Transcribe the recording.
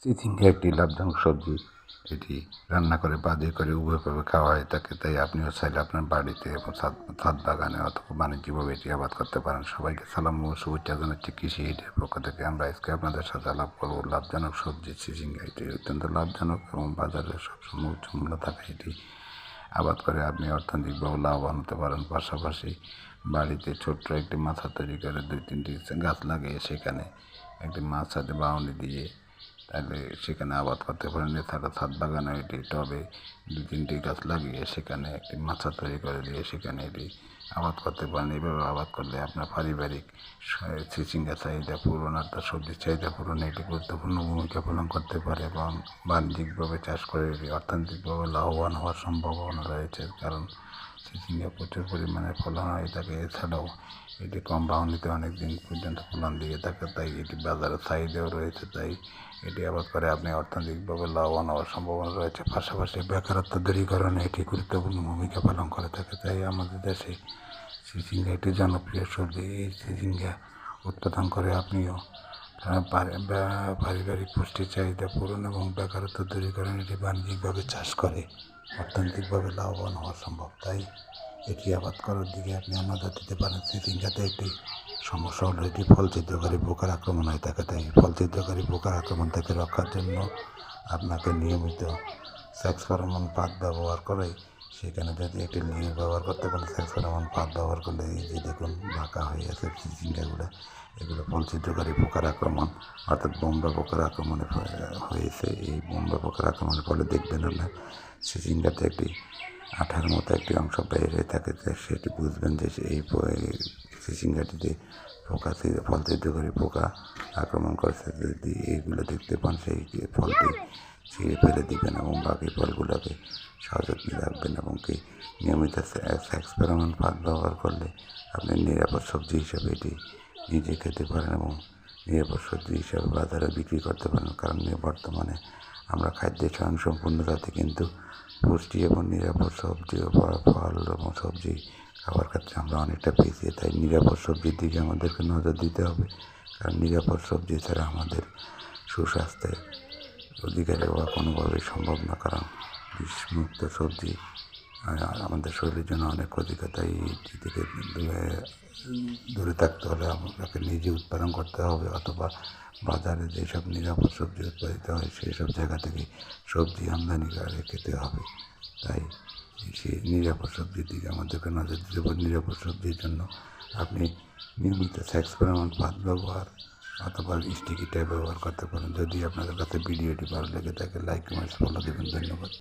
চিচিঙ্গা একটি লাভজনক সবজি। এটি রান্না করে ভাজি করে উভয়ভাবে খাওয়া হয়ে থাকে, তাই আপনিও চাইলে আপনার বাড়িতে এবং ছাদ বাগানে অথবা বাণিজ্যিকভাবে এটি আবাদ করতে পারেন। সবাইকে সালাম ও শুভেচ্ছা জানাচ্ছি কৃষি হিটের পক্ষ থেকে। আমরা আজকে আপনাদের সাথে আলাপ করবো লাভজনক সবজি চিচিঙ্গা। এটি অত্যন্ত লাভজনক এবং বাজারে সবসময় উচ্চ মূল্য থাকে। এটি আবাদ করে আপনি অর্থনৈতিকভাবে লাভবান হতে পারেন। পাশাপাশি বাড়িতে ছোট্ট একটি মাচা তৈরি করে 2-3টি গাছ লাগিয়ে সেখানে একটি মাচাতে বাউন্ডারি দিয়ে তাহলে সেখানে আবাদ করতে পারেন। এছাড়া ছাদ বাগানে এটি টবে 2-3টি গাছ লাগিয়ে সেখানে একটি মাচা তৈরি করে দিয়ে সেখানে এটি আবাদ করতে পারেন। এইভাবে আবাদ করলে আপনার পারিবারিক চিচিঙ্গা চাহিদা পূরণ অর্থাৎ সবজির চাহিদা পূরণে এটি গুরুত্বপূর্ণ ভূমিকা পালন করতে পারে এবং বাণিজ্যিকভাবে চাষ করে এটি অর্থনৈতিকভাবে লাভবান হওয়ার সম্ভাবনা রয়েছে, কারণ চিচিঙ্গা প্রচুর পরিমাণে ফলন হয়ে থাকে। এছাড়াও এটি কম বাউন্ডিতে অনেক দিন পর্যন্ত ফলন দিয়ে থাকে, তাই এটি বাজারে চাহিদাও রয়েছে। তাই এটি আবাদ করে আপনি অর্থনৈতিকভাবে লাভবান হওয়ার সম্ভাবনা রয়েছে। পাশাপাশি বেকারত্ব দূরীকরণে এটি গুরুত্বপূর্ণ ভূমিকা পালন করে থাকে। তাই আমাদের দেশে চিচিঙ্গা একটি জনপ্রিয় সবজি। এই চিচিঙ্গা উৎপাদন করে আপনিও পারিবারিক পুষ্টির চাহিদা পূরণ এবং বেকারত্ব দূরীকরণ এটি বাণিজ্যিকভাবে চাষ করে অর্থনৈতিকভাবে লাভবান হওয়া সম্ভব। তাই এটি আবাদ করার দিকে আপনি নজর দিতে পারেন। চিচিঙ্গাতে একটি সমস্যা হলো এটি ফল ছিদ্রকারী পোকার আক্রমণ হয়ে থাকে। তাই ফল ছিদ্রকারী পোকার আক্রমণ থেকে রক্ষার জন্য আপনাকে নিয়মিত সেক্স ফেরোমন ফাঁদ ব্যবহার করে সেখানে যদি একটি লিঙ্ক ব্যবহার করতে পারেন, সেক্স ফেরোমন ফাঁদ ব্যবহার করলে এই যে দেখুন বাঁকা হয়ে আছে চিচিঙ্গাগুলো, এগুলো ফল ছিদ্রকারী পোকার আক্রমণ অর্থাৎ বোম্বা পোকার আক্রমণে হয়েছে। এই বোম্বা পোকার আক্রমণের ফলে দেখবেন আপনার চিচিঙ্গাতে একটি আঠার মতো একটি অংশ বের হয়ে থাকে। সেটি বুঝবেন যে এই চিচিঙ্গাটিতে ফল ছিদ্রকারী পোকা আক্রমণ করেছে। যদি এইগুলো দেখতে পান সেই ফলটি ছিঁড়ে ফেলে দিবেন এবং বাকি ফলগুলোকে সযত্নে রাখবেন এবং কি নিয়মিত সেক্স ফেরোমন ফাঁদ ব্যবহার করলে আপনি নিরাপদ সবজি হিসাবে এটি নিজে খেতে পারেন এবং নিরাপদ সবজি হিসাবে বাজারে বিক্রি করতে পারেন। কারণ বর্তমানে আমরা খাদ্যে স্বয়ংসম্পূর্ণতাতে কিন্তু পুষ্টি এবং নিরাপদ সবজি ও ফল এবং সবজি খাবার ক্ষেত্রে আমরা অনেকটা পিছিয়ে। তাই নিরাপদ সবজির দিকে আমাদেরকে নজর দিতে হবে, কারণ নিরাপদ সবজি ছাড়া আমাদের সুস্বাস্থ্যের অধিকারে হওয়া কোনোভাবেই সম্ভব না। কারণ বিষমুক্ত সবজি আমাদের শরীরের জন্য অনেক ক্ষতিকর। তাই এটি থেকে দূরে থাকতে হলে আমাকে নিজে উৎপাদন করতে হবে অথবা বাজারে যেসব নিরাপদ সবজি উৎপাদিত হয় সেই সব জায়গা থেকে সবজি আমদানি করে খেতে হবে। তাই সেই নিরাপদ সবজির দিকে আমাদেরকে নজর দিতে হবে। নিরাপদ সবজির জন্য আপনি নিয়মিত সেক্স ফেরোমন ফাঁদ ব্যবহার অথবা স্টিকি ট্যাপ ব্যবহার করতে পারেন। যদি আপনাদের কাছে ভিডিওটি ভালো লেগে থাকে লাইক কমেন্টস ফলো দেবেন। ধন্যবাদ।